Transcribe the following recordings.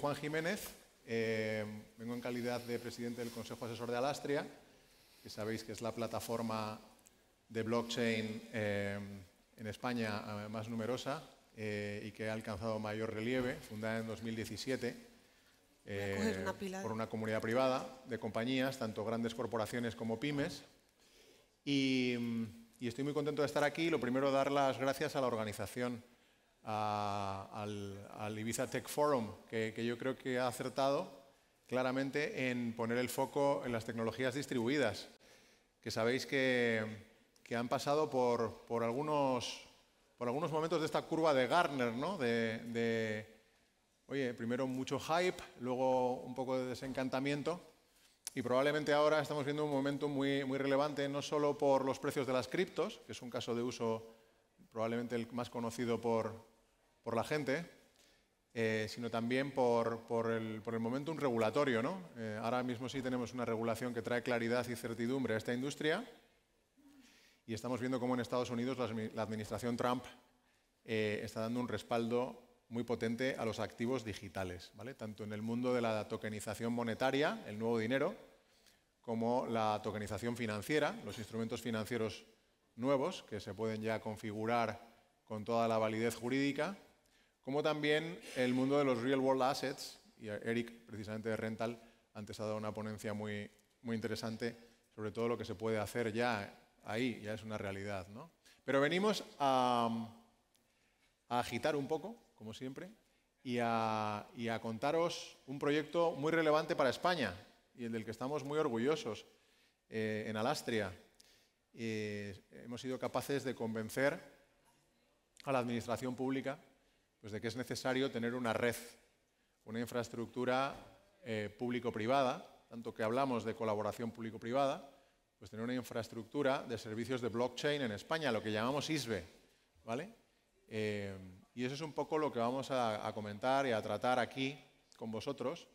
Juan Jiménez, vengo en calidad de presidente del Consejo Asesor de Alastria, que sabéis que es la plataforma de blockchain en España más numerosa y que ha alcanzado mayor relieve, fundada en 2017 por una comunidad privada de compañías, tanto grandes corporaciones como pymes. Y estoy muy contento de estar aquí. Lo primero, dar las gracias a la organización, al Ibiza Tech Forum, que yo creo que ha acertado claramente en poner el foco en las tecnologías distribuidas, que sabéis que han pasado por algunos momentos de esta curva de Gartner, ¿no? Oye, primero mucho hype, luego un poco de desencantamiento. Y probablemente ahora estamos viendo un momento muy relevante, no solo por los precios de las criptos, que es un caso de uso probablemente el más conocido por la gente, sino también por el momentum regulatorio, ¿no? Ahora mismo sí tenemos una regulación que trae claridad y certidumbre a esta industria, y estamos viendo cómo en Estados Unidos la administración Trump está dando un respaldo muy potente a los activos digitales, ¿vale? Tanto en el mundo de la tokenización monetaria, el nuevo dinero, como la tokenización financiera, los instrumentos financieros nuevos que se pueden ya configurar con toda la validez jurídica, como también el mundo de los real world assets. Y Eric, precisamente de Rental, antes ha dado una ponencia muy interesante sobre todo lo que se puede hacer ya ahí, ya es una realidad, ¿no? Pero venimos a agitar un poco, como siempre, y a contaros un proyecto muy relevante para España y del que estamos muy orgullosos en Alastria. Hemos sido capaces de convencer a la administración pública pues, de que es necesario tener una red, una infraestructura público-privada, tanto que hablamos de colaboración público-privada, pues tener una infraestructura de servicios de blockchain en España, lo que llamamos ISBE, ¿vale? Y eso es un poco lo que vamos a comentar y a tratar aquí con vosotros,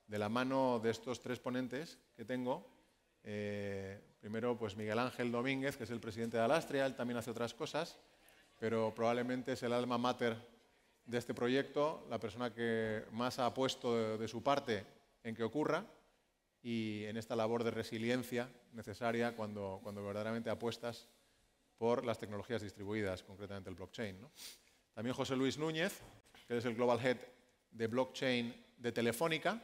de la mano de estos tres ponentes que tengo. Primero, pues Miguel Ángel Domínguez, que es el presidente de Alastria, él también hace otras cosas, pero probablemente es el alma mater de este proyecto, la persona que más ha puesto de su parte en que ocurra y en esta labor de resiliencia necesaria cuando verdaderamente apuestas por las tecnologías distribuidas, concretamente el blockchain, ¿no? También José Luis Núñez, que es el Global Head de Blockchain de Telefónica,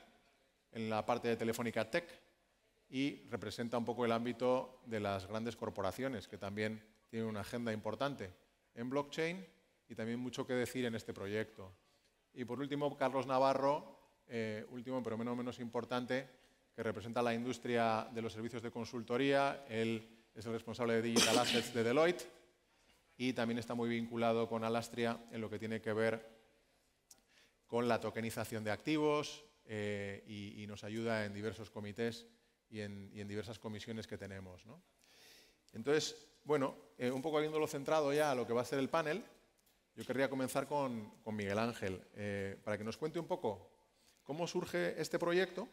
en la parte de Telefónica Tech, y representa un poco el ámbito de las grandes corporaciones, que también tienen una agenda importante en blockchain y también mucho que decir en este proyecto. Y por último, Carlos Navarro, último pero menos importante, que representa la industria de los servicios de consultoría. Él es el responsable de Digital Assets de Deloitte y también está muy vinculado con Alastria en lo que tiene que ver con la tokenización de activos y nos ayuda en diversos comités y en diversas comisiones que tenemos, ¿no? Entonces, bueno, un poco habiéndolo centrado ya a lo que va a ser el panel, yo querría comenzar con Miguel Ángel, para que nos cuente un poco cómo surge este proyecto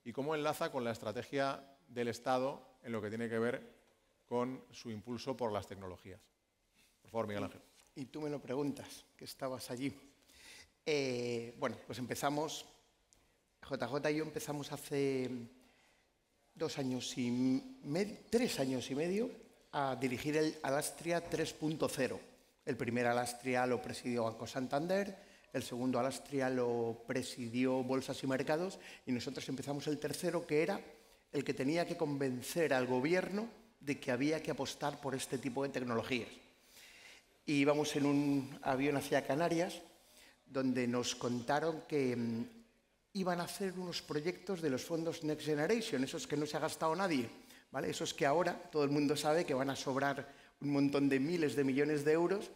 y cómo enlaza con la estrategia del Estado en lo que tiene que ver con su impulso por las tecnologías. Por favor, Miguel Ángel. Y tú me lo preguntas, que estabas allí. Bueno, pues empezamos, JJ y yo empezamos hace 3 años y medio a dirigir el Alastria 3.0. El primer Alastria lo presidió Banco Santander, el segundo Alastria lo presidió Bolsas y Mercados y nosotros empezamos el tercero, que era el que tenía que convencer al gobierno de que había que apostar por este tipo de tecnologías. Y íbamos en un avión hacia Canarias, donde nos contaron que iban a hacer unos proyectos de los fondos Next Generation, esos que no se ha gastado nadie, ¿vale? Esos que ahora todo el mundo sabe que van a sobrar un montón de miles de millones de euros,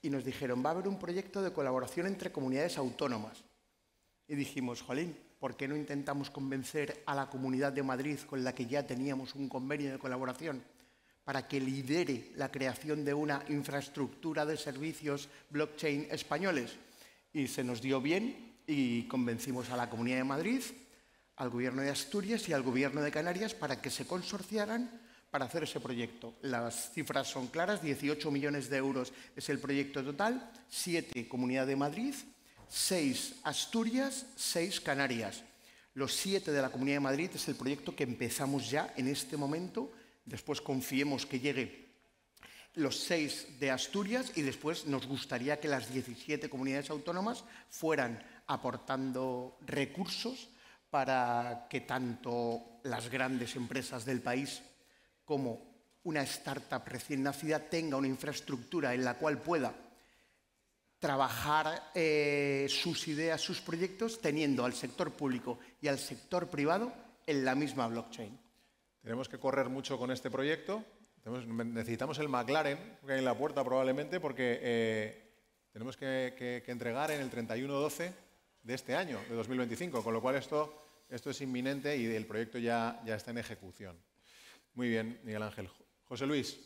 y nos dijeron, va a haber un proyecto de colaboración entre comunidades autónomas. Y dijimos, jolín, ¿por qué no intentamos convencer a la Comunidad de Madrid, con la que ya teníamos un convenio de colaboración, para que lidere la creación de una infraestructura de servicios blockchain españoles? Y se nos dio bien y convencimos a la Comunidad de Madrid, al Gobierno de Asturias y al Gobierno de Canarias para que se consorciaran para hacer ese proyecto. Las cifras son claras, 18 millones de euros es el proyecto total, 7 Comunidad de Madrid, 6 Asturias, 6 Canarias. Los 7 de la Comunidad de Madrid es el proyecto que empezamos ya en este momento. Después confiemos que llegue los 6 de Asturias y después nos gustaría que las 17 comunidades autónomas fueran aportando recursos para que tanto las grandes empresas del país como una startup recién nacida tenga una infraestructura en la cual pueda trabajar sus ideas, sus proyectos, teniendo al sector público y al sector privado en la misma blockchain. Tenemos que correr mucho con este proyecto. Necesitamos el McLaren que hay en la puerta probablemente porque tenemos que entregar en el 31/12 de este año, de 2025, con lo cual esto es inminente y el proyecto ya está en ejecución. Muy bien, Miguel Ángel. José Luis,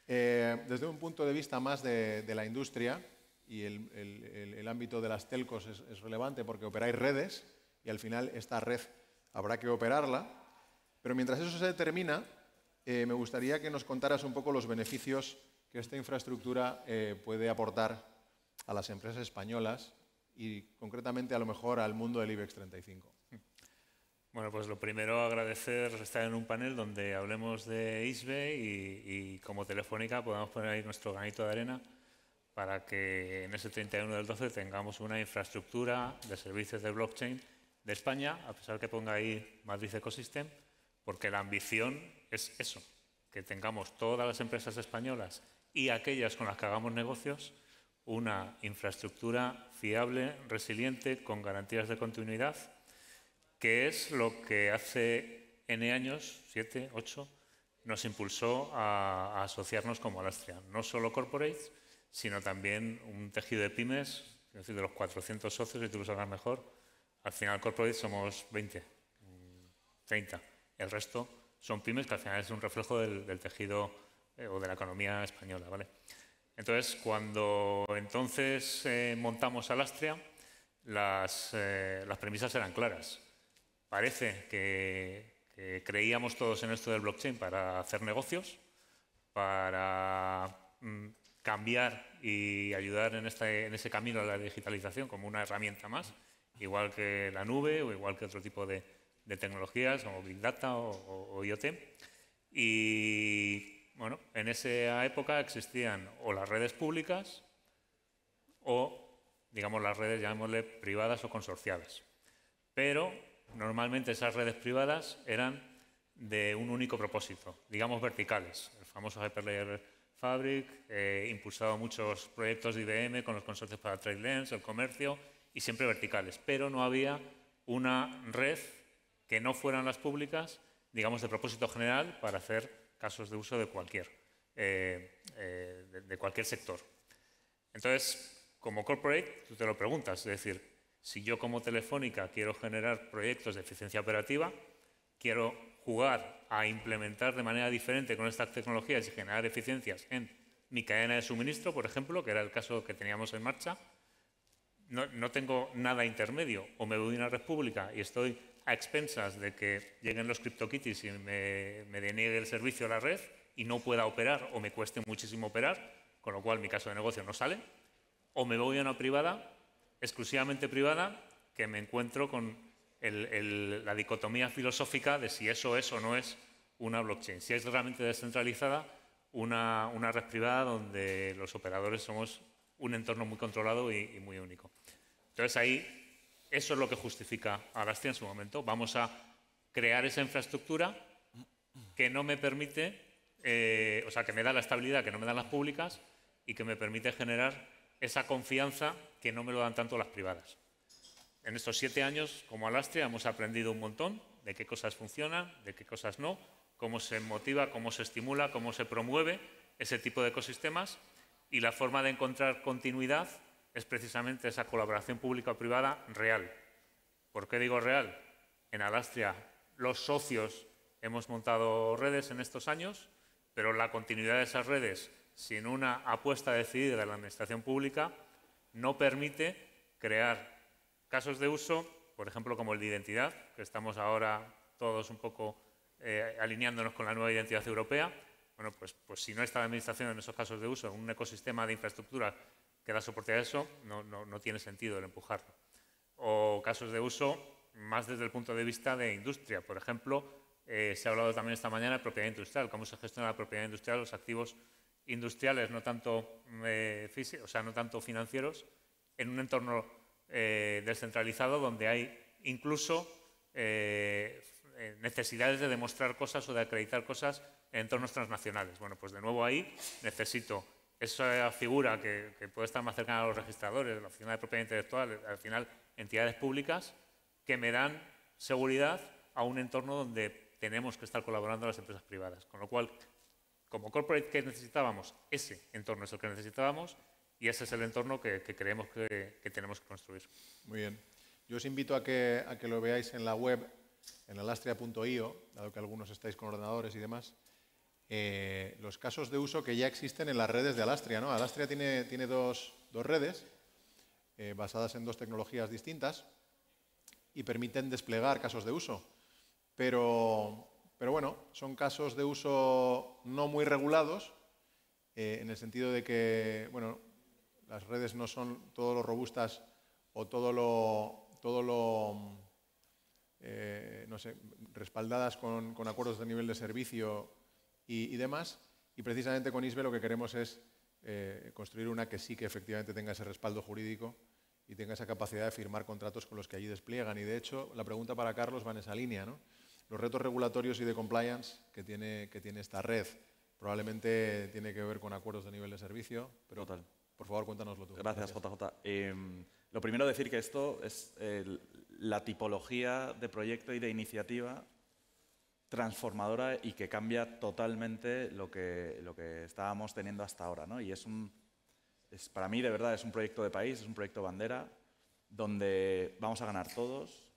desde un punto de vista más de la industria, y el ámbito de las telcos es relevante porque operáis redes y al final esta red habrá que operarla, pero mientras eso se determina, me gustaría que nos contaras un poco los beneficios que esta infraestructura puede aportar a las empresas españolas y concretamente a lo mejor al mundo del IBEX 35. Bueno, pues lo primero agradecer estar en un panel donde hablemos de ISBE y como Telefónica podamos poner ahí nuestro granito de arena para que en ese 31/12 tengamos una infraestructura de servicios de blockchain de España, a pesar que ponga ahí Madrid Ecosystem, porque la ambición es eso, que tengamos todas las empresas españolas y aquellas con las que hagamos negocios una infraestructura fiable, resiliente, con garantías de continuidad, que es lo que hace N años, 7, 8, nos impulsó a asociarnos como Alastria. No solo corporates, sino también un tejido de pymes, es decir, de los 400 socios, si tú lo sabes mejor, al final corporates somos 20, 30. El resto son pymes, que al final es un reflejo del tejido o de la economía española, ¿vale? Entonces, cuando montamos Alastria, las premisas eran claras. Parece que creíamos todos en esto del blockchain para hacer negocios, para cambiar y ayudar en ese camino a la digitalización como una herramienta más, igual que la nube o igual que otro tipo de tecnologías como Big Data o IoT. Y bueno, en esa época existían o las redes públicas o, digamos, las redes, llamémosle, privadas o consorciadas. Pero normalmente esas redes privadas eran de un único propósito, digamos verticales. El famoso Hyperledger Fabric, impulsado muchos proyectos de IBM con los consorcios para TradeLens, el comercio, y siempre verticales. Pero no había una red que no fueran las públicas, digamos de propósito general, para hacer casos de uso de cualquier sector. Entonces, como corporate, tú te lo preguntas, es decir, si yo como Telefónica quiero generar proyectos de eficiencia operativa, quiero jugar a implementar de manera diferente con estas tecnologías y generar eficiencias en mi cadena de suministro, por ejemplo, que era el caso que teníamos en marcha, no tengo nada intermedio, o me voy a una red pública y estoy a expensas de que lleguen los CryptoKitties y me deniegue el servicio a la red y no pueda operar o me cueste muchísimo operar, con lo cual mi caso de negocio no sale, o me voy a una privada, exclusivamente privada, que me encuentro con la dicotomía filosófica de si eso es o no es una blockchain. Si es realmente descentralizada, una red privada donde los operadores somos un entorno muy controlado y muy único. Entonces ahí, eso es lo que justifica a Alastria en su momento. Vamos a crear esa infraestructura que no me permite, o sea, que me da la estabilidad que no me dan las públicas y que me permite generar esa confianza que no me lo dan tanto las privadas. En estos 7 años, como Alastria, hemos aprendido un montón de qué cosas funcionan, de qué cosas no, cómo se motiva, cómo se estimula, cómo se promueve ese tipo de ecosistemas, y la forma de encontrar continuidad es precisamente esa colaboración pública-privada real. ¿Por qué digo real? En Alastria, los socios hemos montado redes en estos años, pero la continuidad de esas redes, sin una apuesta decidida de la administración pública, no permite crear casos de uso, por ejemplo, como el de identidad, que estamos ahora todos un poco alineándonos con la nueva identidad europea. Bueno, pues si no está la administración en esos casos de uso, en un ecosistema de infraestructura que da soporte a eso, no tiene sentido el empujarlo. O casos de uso más desde el punto de vista de industria. Por ejemplo, se ha hablado también esta mañana de propiedad industrial, cómo se gestiona la propiedad industrial, los activos industriales, no tanto físicos, o sea, no tanto financieros, en un entorno descentralizado donde hay incluso necesidades de demostrar cosas o de acreditar cosas en entornos transnacionales. Bueno, pues de nuevo ahí necesito esa figura que puede estar más cercana a los registradores, la Oficina de Propiedad Intelectual, al final entidades públicas que me dan seguridad a un entorno donde tenemos que estar colaborando las empresas privadas. Con lo cual, como corporate que necesitábamos, ese entorno es el que necesitábamos y ese es el entorno que creemos que tenemos que construir. Muy bien. Yo os invito a que lo veáis en la web, en alastria.io, dado que algunos estáis con ordenadores y demás, los casos de uso que ya existen en las redes de Alastria, ¿no? Alastria tiene dos redes basadas en dos tecnologías distintas y permiten desplegar casos de uso. Pero bueno, son casos de uso no muy regulados, en el sentido de que, bueno, las redes no son todo lo robustas o todo lo no sé, respaldadas con acuerdos de nivel de servicio y demás. Y precisamente con ISBE lo que queremos es construir una que sí que efectivamente tenga ese respaldo jurídico y tenga esa capacidad de firmar contratos con los que allí despliegan. Y de hecho, la pregunta para Carlos va en esa línea, ¿no? Los retos regulatorios y de compliance que tiene esta red probablemente tiene que ver con acuerdos de nivel de servicio, pero Total. Por favor, cuéntanoslo tú. Gracias, JJ. Lo primero decir que esto es la tipología de proyecto y de iniciativa transformadora y que cambia totalmente lo que estábamos teniendo hasta ahora, ¿no? Y para mí, de verdad, es un proyecto de país, es un proyecto bandera, donde vamos a ganar todos,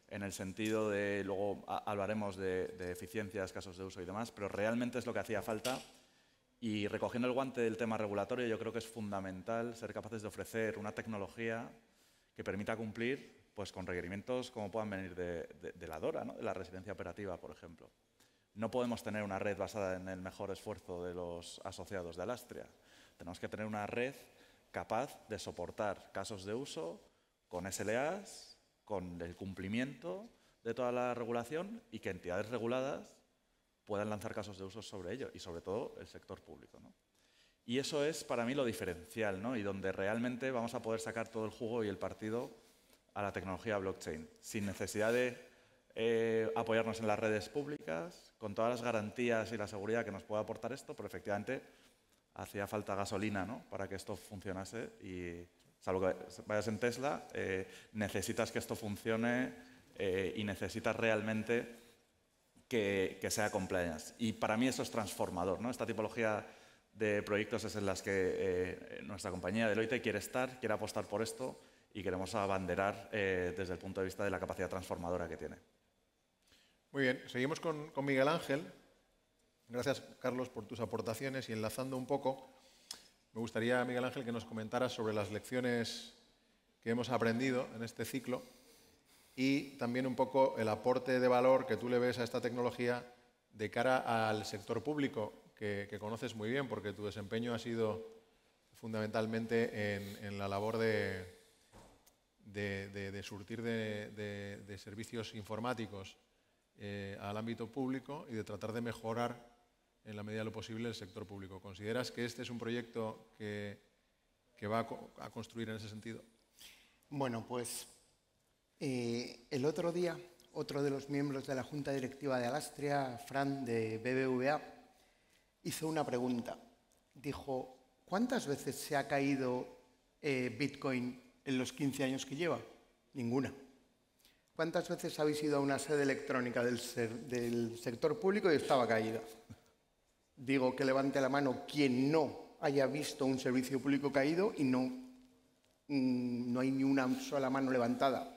en el sentido de, luego hablaremos de eficiencias, casos de uso y demás, pero realmente es lo que hacía falta. Y recogiendo el guante del tema regulatorio, yo creo que es fundamental ser capaces de ofrecer una tecnología que permita cumplir pues, con requerimientos como puedan venir de la DORA, ¿no? De la residencia operativa, por ejemplo. No podemos tener una red basada en el mejor esfuerzo de los asociados de Alastria. Tenemos que tener una red capaz de soportar casos de uso con SLAs, con el cumplimiento de toda la regulación y que entidades reguladas puedan lanzar casos de uso sobre ello y sobre todo el sector público, ¿no? Y eso es para mí lo diferencial, ¿no? Y donde realmente vamos a poder sacar todo el jugo y el partido a la tecnología blockchain, sin necesidad de apoyarnos en las redes públicas, con todas las garantías y la seguridad que nos puede aportar esto, pero efectivamente hacía falta gasolina, ¿no? Para que esto funcionase y, salvo que vayas en Tesla, necesitas que esto funcione y necesitas realmente que sea compliance. Y para mí eso es transformador, ¿no? Esta tipología de proyectos es en las que nuestra compañía Deloitte quiere estar, quiere apostar por esto y queremos abanderar desde el punto de vista de la capacidad transformadora que tiene. Muy bien, seguimos con Miguel Ángel. Gracias, Carlos, por tus aportaciones y enlazando un poco, me gustaría, Miguel Ángel, que nos comentaras sobre las lecciones que hemos aprendido en este ciclo y también un poco el aporte de valor que tú le ves a esta tecnología de cara al sector público, que conoces muy bien, porque tu desempeño ha sido fundamentalmente en la labor de surtir de servicios informáticos al ámbito público y de tratar de mejorar en la medida de lo posible el sector público. ¿Consideras que este es un proyecto que va a construir en ese sentido? Bueno, pues el otro día, otro de los miembros de la Junta Directiva de Alastria, Fran de BBVA, hizo una pregunta. Dijo, ¿cuántas veces se ha caído Bitcoin en los 15 años que lleva? Ninguna. ¿Cuántas veces habéis ido a una sede electrónica del sector público y estaba caída? Digo que levante la mano quien no haya visto un servicio público caído y no hay ni una sola mano levantada.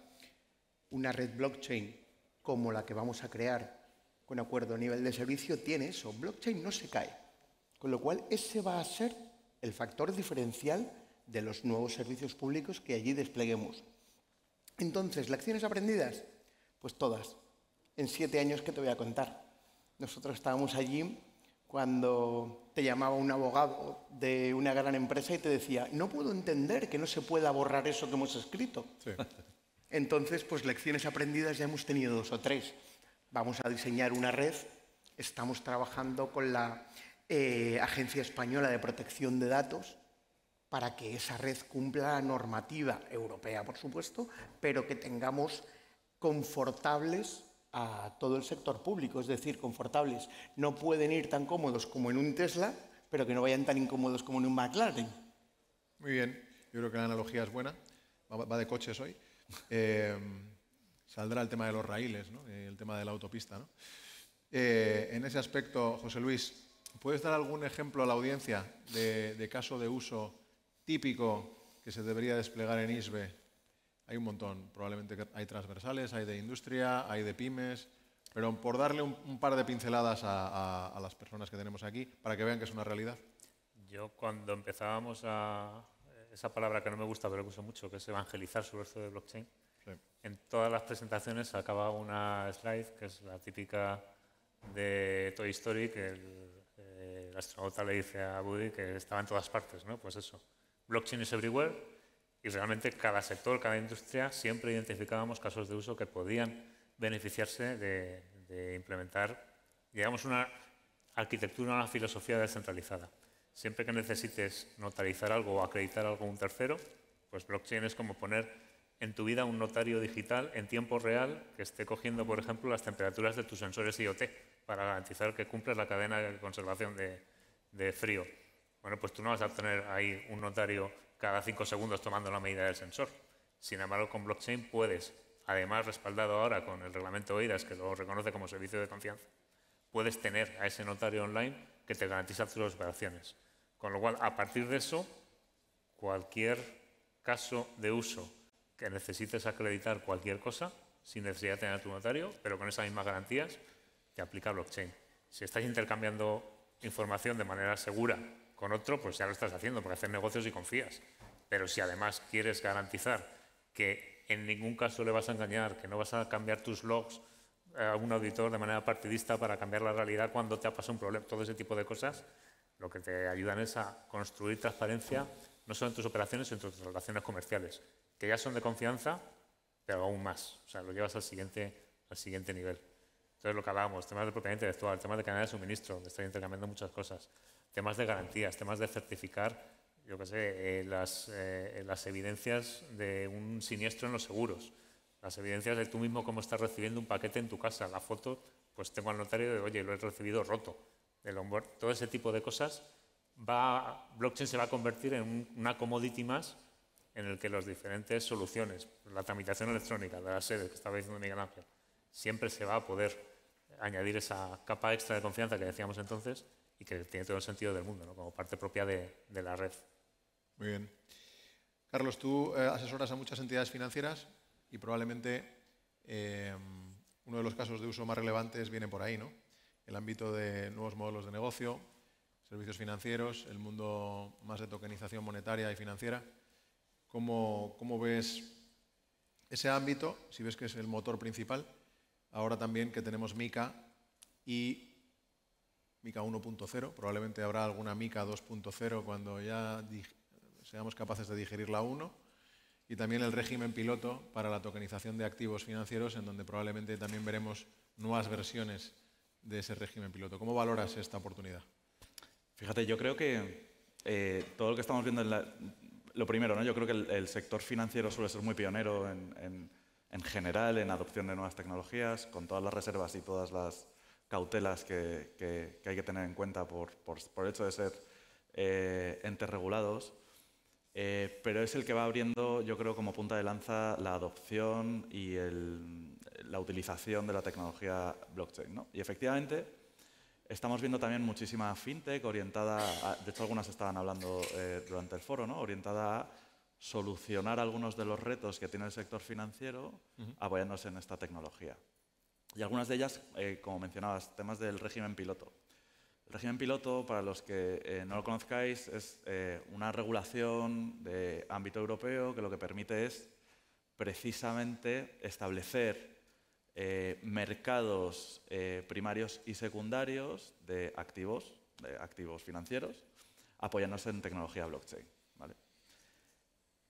Una red blockchain como la que vamos a crear con acuerdo a nivel de servicio tiene eso. Blockchain no se cae. Con lo cual, ese va a ser el factor diferencial de los nuevos servicios públicos que allí despleguemos. Entonces, ¿lecciones aprendidas? Pues todas. En 7 años que te voy a contar. Nosotros estábamos allí cuando te llamaba un abogado de una gran empresa y te decía, no puedo entender que no se pueda borrar eso que hemos escrito. Sí. Entonces, pues lecciones aprendidas ya hemos tenido 2 o 3. Vamos a diseñar una red. Estamos trabajando con la Agencia Española de Protección de Datos para que esa red cumpla la normativa europea, por supuesto, pero que tengamos confortables a todo el sector público, es decir, confortables. No pueden ir tan cómodos como en un Tesla, pero que no vayan tan incómodos como en un McLaren. Muy bien, yo creo que la analogía es buena, va de coches hoy. Saldrá el tema de los raíles, ¿no? El tema de la autopista, ¿no? En ese aspecto, José Luis, ¿puedes dar algún ejemplo a la audiencia de caso de uso típico que se debería desplegar en ISBE? Hay un montón, probablemente hay transversales, hay de industria, hay de pymes, pero por darle un par de pinceladas a las personas que tenemos aquí para que vean que es una realidad. Yo cuando empezábamos esa palabra que no me gusta pero que uso mucho, que es evangelizar sobre esto de blockchain, Sí. en todas las presentaciones sacaba una slide que es la típica de Toy Story, que el astronauta le dice a Woody que estaba en todas partes, ¿no? Pues eso, blockchain is everywhere, y realmente cada sector, cada industria, siempre identificábamos casos de uso que podían beneficiarse de implementar, digamos, una arquitectura, una filosofía descentralizada. Siempre que necesites notarizar algo o acreditar algo a un tercero, pues blockchain es como poner en tu vida un notario digital en tiempo real que esté cogiendo, por ejemplo, las temperaturas de tus sensores IoT para garantizar que cumples la cadena de conservación de frío. Bueno, pues tú no vas a tener ahí un notario cada 5 segundos tomando la medida del sensor. Sin embargo, con blockchain puedes, además respaldado ahora con el reglamento EIDAS, que lo reconoce como servicio de confianza, puedes tener a ese notario online que te garantiza tus operaciones. Con lo cual, a partir de eso, cualquier caso de uso que necesites acreditar cualquier cosa, sin necesidad de tener a tu notario, pero con esas mismas garantías, te aplica blockchain. Si estás intercambiando información de manera segura con otro, pues ya lo estás haciendo, porque haces negocios y confías. Pero si además quieres garantizar que en ningún caso le vas a engañar, que no vas a cambiar tus logs a un auditor de manera partidista para cambiar la realidad cuando te ha pasado un problema, todo ese tipo de cosas, lo que te ayudan es a construir transparencia no solo en tus operaciones, sino en tus relaciones comerciales, que ya son de confianza, pero aún más. O sea, lo llevas al siguiente nivel. Entonces, lo que hablábamos, temas de propiedad intelectual, temas de cadena de suministro, de estar intercambiando muchas cosas, temas de garantías, temas de certificar, yo qué sé, las evidencias de un siniestro en los seguros, las evidencias de tú mismo cómo estás recibiendo un paquete en tu casa, la foto, pues tengo al notario de, oye, lo he recibido roto, el onboard, todo ese tipo de cosas, blockchain se va a convertir en una commodity más en el que las diferentes soluciones, la tramitación electrónica de las sedes que estaba diciendo Miguel Ángel, siempre se va a poder añadir esa capa extra de confianza que decíamos entonces y que tiene todo el sentido del mundo, ¿no? Como parte propia de la red. Muy bien. Carlos, tú asesoras a muchas entidades financieras y probablemente uno de los casos de uso más relevantes viene por ahí, ¿no? El ámbito de nuevos modelos de negocio, servicios financieros, el mundo más de tokenización monetaria y financiera. ¿Cómo ves ese ámbito? Si ves que es el motor principal. Ahora también que tenemos MiCA y MiCA 1.0, probablemente habrá alguna MiCA 2.0 cuando ya seamos capaces de digerir la 1, y también el régimen piloto para la tokenización de activos financieros, en donde probablemente también veremos nuevas versiones de ese régimen piloto. ¿Cómo valoras esta oportunidad? Fíjate, yo creo que todo lo que estamos viendo lo primero, ¿no? Yo creo que el sector financiero suele ser muy pionero en general en adopción de nuevas tecnologías, con todas las reservas y todas las cautelas que hay que tener en cuenta por el hecho de ser entes regulados, pero es el que va abriendo, yo creo, como punta de lanza la adopción y la utilización de la tecnología blockchain, ¿no? Y efectivamente estamos viendo también muchísima fintech orientada, de hecho algunas estaban hablando durante el foro, ¿no? Orientada a solucionar algunos de los retos que tiene el sector financiero apoyándose en esta tecnología. Y algunas de ellas, como mencionabas, temas del régimen piloto. El régimen piloto, para los que no lo conozcáis, es una regulación de ámbito europeo que lo que permite es precisamente establecer mercados primarios y secundarios de activos financieros, apoyándose en tecnología blockchain. ¿Vale?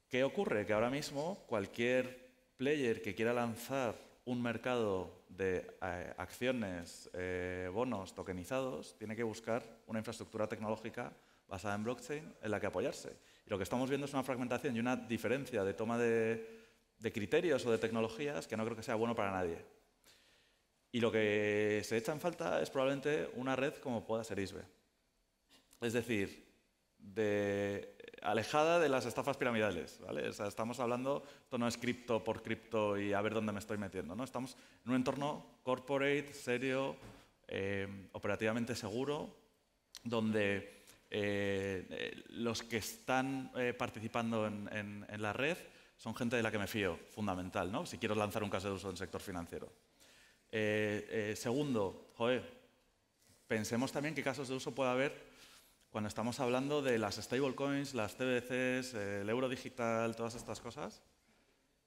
¿Qué ocurre? Que ahora mismo cualquier player que quiera lanzar un mercado de acciones, bonos tokenizados, tiene que buscar una infraestructura tecnológica basada en blockchain en la que apoyarse. Y lo que estamos viendo es una fragmentación y una diferencia de toma de criterios o de tecnologías que no creo que sea bueno para nadie. Y lo que se echa en falta es probablemente una red como pueda ser ISBE. Es decir, alejada de las estafas piramidales, ¿vale? O sea, estamos hablando, esto no es cripto por cripto y a ver dónde me estoy metiendo, ¿no? Estamos en un entorno corporate, serio, operativamente seguro, donde los que están participando en la red son gente de la que me fío, fundamental, ¿no? Si quiero lanzar un caso de uso en el sector financiero. Segundo, pensemos también qué casos de uso puede haber cuando estamos hablando de las stablecoins, las TBCs, el euro digital, todas estas cosas.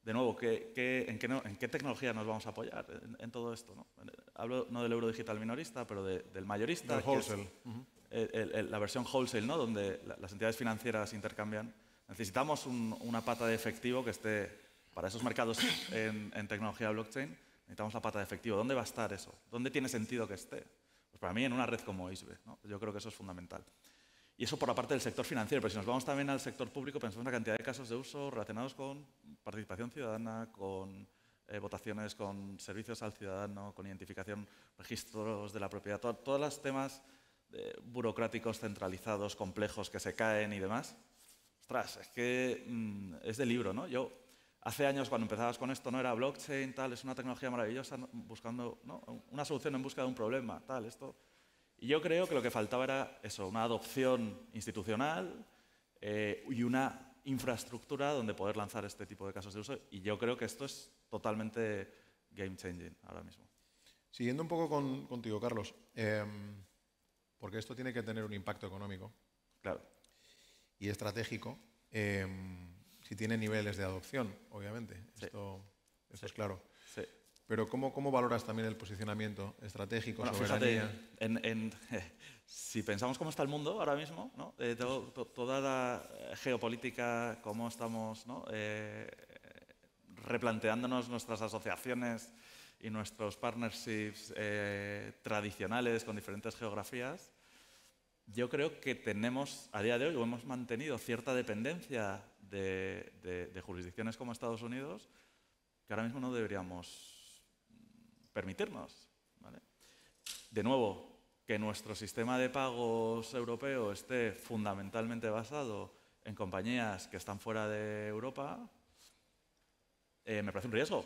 De nuevo, ¿en qué tecnología nos vamos a apoyar en todo esto? ¿No? Hablo no del euro digital minorista, pero del mayorista. Del wholesale. La versión wholesale, ¿no? Donde las entidades financieras intercambian. Necesitamos una pata de efectivo que esté para esos mercados en tecnología blockchain. Necesitamos la pata de efectivo. ¿Dónde va a estar eso? ¿Dónde tiene sentido que esté? Pues para mí en una red como ISBE, ¿no? Yo creo que eso es fundamental. Y eso por la parte del sector financiero, pero si nos vamos también al sector público, pensamos en una cantidad de casos de uso relacionados con participación ciudadana, con votaciones, con servicios al ciudadano, con identificación, registros de la propiedad, todos los temas burocráticos, centralizados, complejos que se caen y demás. Ostras, es que es de libro, ¿no? Yo hace años cuando empezabas con esto no era blockchain, tal, es una tecnología maravillosa, buscando, ¿no?, una solución en busca de un problema, tal, esto. Y yo creo que lo que faltaba era eso, una adopción institucional y una infraestructura donde poder lanzar este tipo de casos de uso. Y yo creo que esto es totalmente game changing ahora mismo. Siguiendo un poco contigo, Carlos, porque esto tiene que tener un impacto económico, claro, y estratégico, si tiene niveles de adopción, obviamente. Sí. Esto es claro. Sí. Pero ¿cómo valoras también el posicionamiento estratégico, bueno, soberanía? Fíjate, si pensamos cómo está el mundo ahora mismo, ¿no? Toda la geopolítica, cómo estamos, ¿no?, replanteándonos nuestras asociaciones y nuestros partnerships tradicionales con diferentes geografías, yo creo que tenemos, a día de hoy, o hemos mantenido cierta dependencia de jurisdicciones como Estados Unidos, que ahora mismo no deberíamos permitirnos, ¿vale? De nuevo, que nuestro sistema de pagos europeo esté fundamentalmente basado en compañías que están fuera de Europa, me parece un riesgo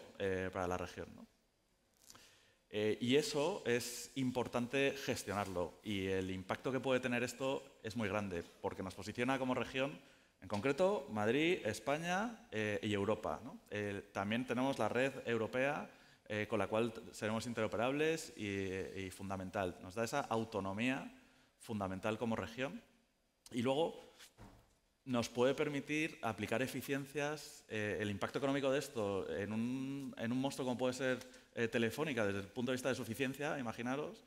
para la región, ¿no? Y eso es importante gestionarlo. Y el impacto que puede tener esto es muy grande, porque nos posiciona como región, en concreto, Madrid, España y Europa, ¿no? También tenemos la red europea con la cual seremos interoperables y fundamental. Nos da esa autonomía fundamental como región. Y luego nos puede permitir aplicar eficiencias. El impacto económico de esto en un monstruo como puede ser Telefónica, desde el punto de vista de su eficiencia, imaginaros,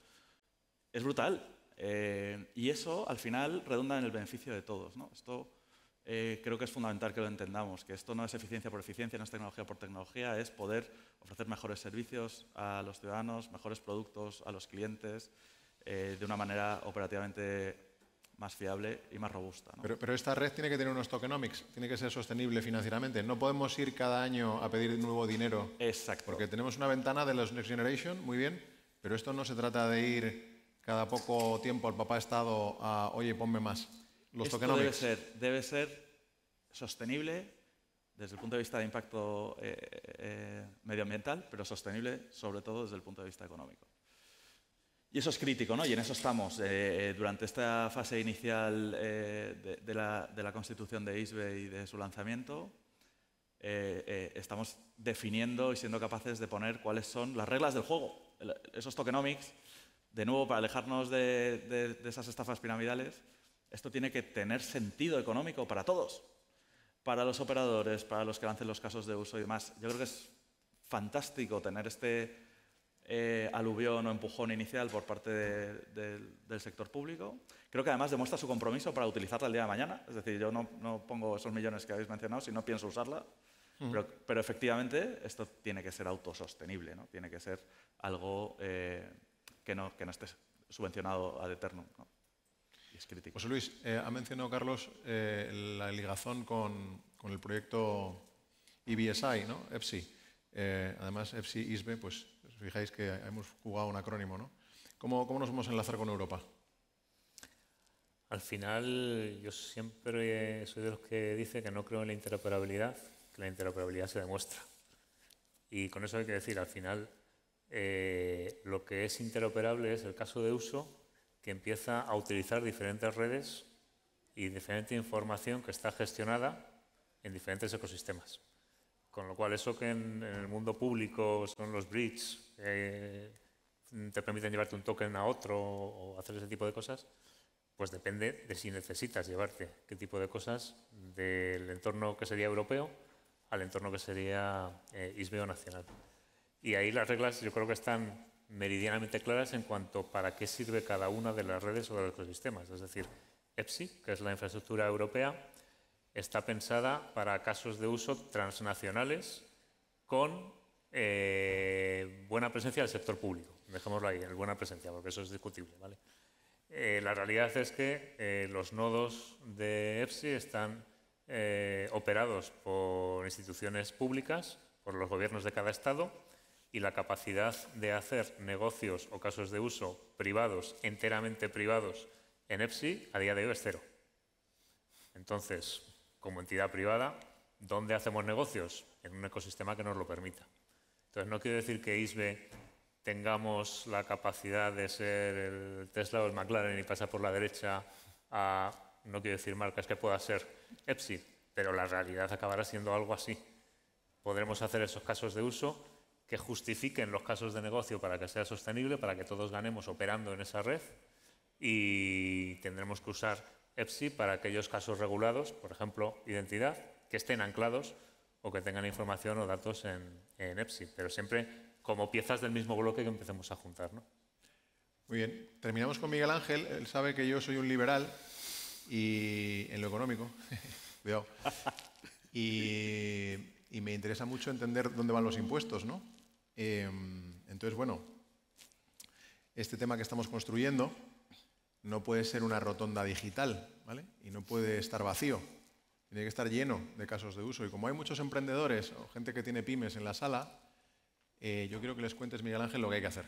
es brutal. Y eso, al final, redunda en el beneficio de todos, ¿no? Esto creo que es fundamental que lo entendamos, que esto no es eficiencia por eficiencia, no es tecnología por tecnología, es poder ofrecer mejores servicios a los ciudadanos, mejores productos a los clientes, de una manera operativamente más fiable y más robusta, ¿no? Pero esta red tiene que tener unos tokenomics, tiene que ser sostenible financieramente. No podemos ir cada año a pedir nuevo dinero. Exacto. Porque tenemos una ventana de los Next Generation, muy bien, pero esto no se trata de ir cada poco tiempo al papá Estado a, oye, ponme más. Los Esto tokenomics. debe ser sostenible desde el punto de vista de impacto medioambiental, pero sostenible sobre todo desde el punto de vista económico. Y eso es crítico, ¿no? Y en eso estamos. Durante esta fase inicial de la constitución de ISBE y de su lanzamiento, estamos definiendo y siendo capaces de poner cuáles son las reglas del juego. Esos tokenomics, de nuevo, para alejarnos de esas estafas piramidales, esto tiene que tener sentido económico para todos, para los operadores, para los que lancen los casos de uso y demás. Yo creo que es fantástico tener este aluvión o empujón inicial por parte del sector público. Creo que además demuestra su compromiso para utilizarla el día de mañana. Es decir, yo no pongo esos millones que habéis mencionado si no pienso usarla. Pero efectivamente esto tiene que ser autosostenible, ¿no? Tiene que ser algo que no esté subvencionado ad eternum, ¿no? Y es crítico. José Luis, ha mencionado Carlos la ligazón con el proyecto EBSI, ¿no? EPSI. Además, EPSI-ISBE, pues os fijáis que hemos jugado un acrónimo, ¿no? ¿Cómo nos vamos a enlazar con Europa? Al final, yo siempre soy de los que dice que no creo en la interoperabilidad, que la interoperabilidad se demuestra. Y con eso hay que decir, al final, lo que es interoperable es el caso de uso que empieza a utilizar diferentes redes y diferente información que está gestionada en diferentes ecosistemas. Con lo cual, eso que en el mundo público son los bridges, te permiten llevarte un token a otro o hacer ese tipo de cosas, pues depende de si necesitas llevarte qué tipo de cosas del entorno que sería europeo al entorno que sería ISBE o nacional. Y ahí las reglas yo creo que están meridianamente claras en cuanto a para qué sirve cada una de las redes o de los ecosistemas. Es decir, EPSI, que es la infraestructura europea, está pensada para casos de uso transnacionales con buena presencia del sector público. Dejémoslo ahí, en buena presencia, porque eso es discutible, ¿vale? La realidad es que los nodos de EPSI están operados por instituciones públicas, por los gobiernos de cada estado, y la capacidad de hacer negocios o casos de uso privados, enteramente privados, en EPSI, a día de hoy es cero. Entonces, como entidad privada, ¿dónde hacemos negocios? En un ecosistema que nos lo permita. Entonces, no quiero decir que ISBE tengamos la capacidad de ser el Tesla o el McLaren y pasar por la derecha a, no quiero decir marcas, que pueda ser EPSI, pero la realidad acabará siendo algo así. Podremos hacer esos casos de uso que justifiquen los casos de negocio para que sea sostenible, para que todos ganemos operando en esa red, y tendremos que usar EPSI para aquellos casos regulados, por ejemplo, identidad, que estén anclados o que tengan información o datos en EPSI, pero siempre como piezas del mismo bloque que empecemos a juntar, ¿no? Muy bien. Terminamos con Miguel Ángel. Él sabe que yo soy un liberal y en lo económico. Cuidado. Y me interesa mucho entender dónde van los impuestos, ¿no? Entonces, bueno, este tema que estamos construyendo no puede ser una rotonda digital, ¿vale? Y no puede estar vacío. Tiene que estar lleno de casos de uso. Y como hay muchos emprendedores o gente que tiene pymes en la sala, yo quiero que les cuentes, Miguel Ángel, lo que hay que hacer.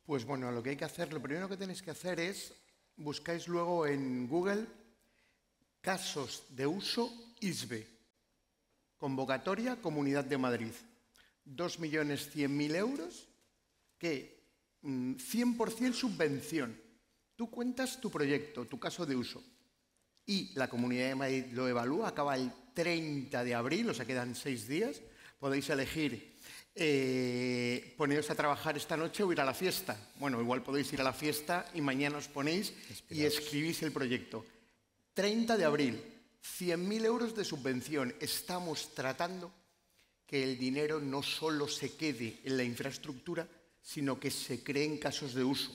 Pues bueno, lo que hay que hacer, lo primero que tenéis que hacer es, buscáis luego en Google casos de uso ISBE, convocatoria Comunidad de Madrid, 2.100.000 euros, que 100% subvención. Tú cuentas tu proyecto, tu caso de uso, y la Comunidad de Madrid lo evalúa, acaba el 30 de abril, o sea, quedan 6 días, podéis elegir poneros a trabajar esta noche o ir a la fiesta. Bueno, igual podéis ir a la fiesta y mañana os ponéis y escribís el proyecto. 30 de abril, 100.000 euros de subvención. Estamos tratando que el dinero no solo se quede en la infraestructura, sino que se creen casos de uso.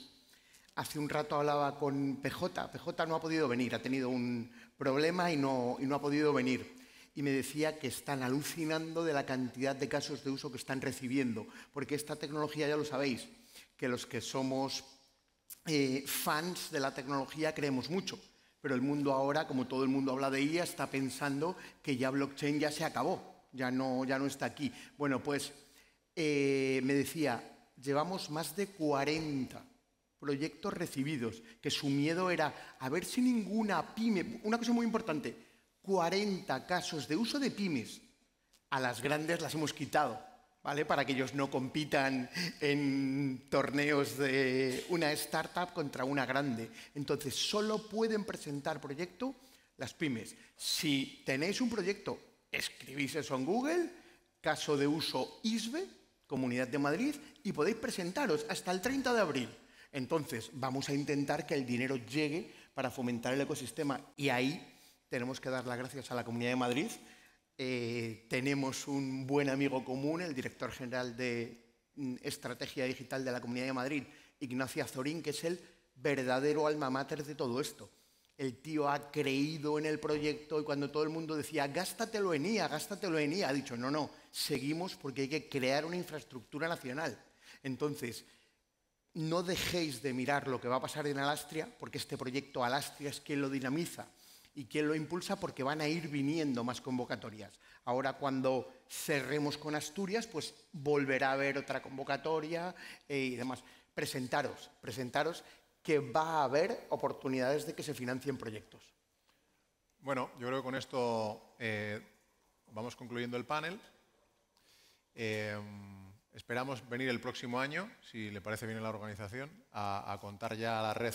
Hace un rato hablaba con PJ. PJ no ha podido venir, ha tenido un problema y no ha podido venir. Y me decía que están alucinando de la cantidad de casos de uso que están recibiendo, porque esta tecnología, ya lo sabéis, que los que somos fans de la tecnología creemos mucho, pero el mundo ahora, como todo el mundo habla de ella, está pensando que ya blockchain ya se acabó, ya no está aquí. Bueno, pues me decía, llevamos más de 40 proyectos recibidos, que su miedo era a ver si ninguna pyme, una cosa muy importante, 40 casos de uso de pymes. A las grandes las hemos quitado, ¿vale? Para que ellos no compitan en torneos de una startup contra una grande. Entonces, solo pueden presentar proyecto las pymes. Si tenéis un proyecto, escribís eso en Google, caso de uso ISBE, Comunidad de Madrid, y podéis presentaros hasta el 30 de abril. Entonces, vamos a intentar que el dinero llegue para fomentar el ecosistema, y ahí tenemos que dar las gracias a la Comunidad de Madrid. Tenemos un buen amigo común, el director general de Estrategia Digital de la Comunidad de Madrid, Ignacio Azorín, que es el verdadero alma mater de todo esto. El tío ha creído en el proyecto y cuando todo el mundo decía gástatelo en IA, ha dicho no, seguimos porque hay que crear una infraestructura nacional. Entonces, no dejéis de mirar lo que va a pasar en Alastria, porque este proyecto Alastria es quien lo dinamiza y quien lo impulsa, porque van a ir viniendo más convocatorias. Ahora, cuando cerremos con Asturias, pues volverá a haber otra convocatoria y demás. Presentaros, que va a haber oportunidades de que se financien proyectos. Bueno, yo creo que con esto vamos concluyendo el panel. Esperamos venir el próximo año, si le parece bien a la organización, a contar ya a la red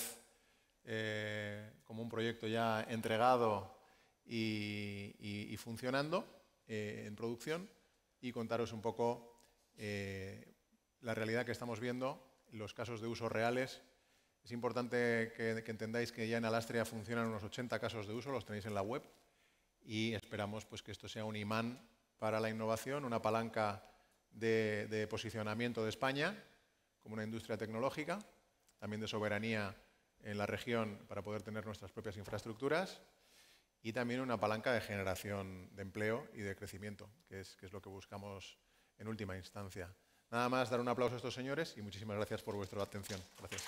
como un proyecto ya entregado y funcionando en producción, y contaros un poco la realidad que estamos viendo, los casos de uso reales. Es importante que entendáis que ya en Alastria funcionan unos 80 casos de uso, los tenéis en la web, y esperamos pues, que esto sea un imán para la innovación, una palanca de posicionamiento de España como una industria tecnológica, también de soberanía en la región para poder tener nuestras propias infraestructuras, y también una palanca de generación de empleo y de crecimiento, que es lo que buscamos en última instancia. Nada más, dar un aplauso a estos señores y muchísimas gracias por vuestra atención. Gracias.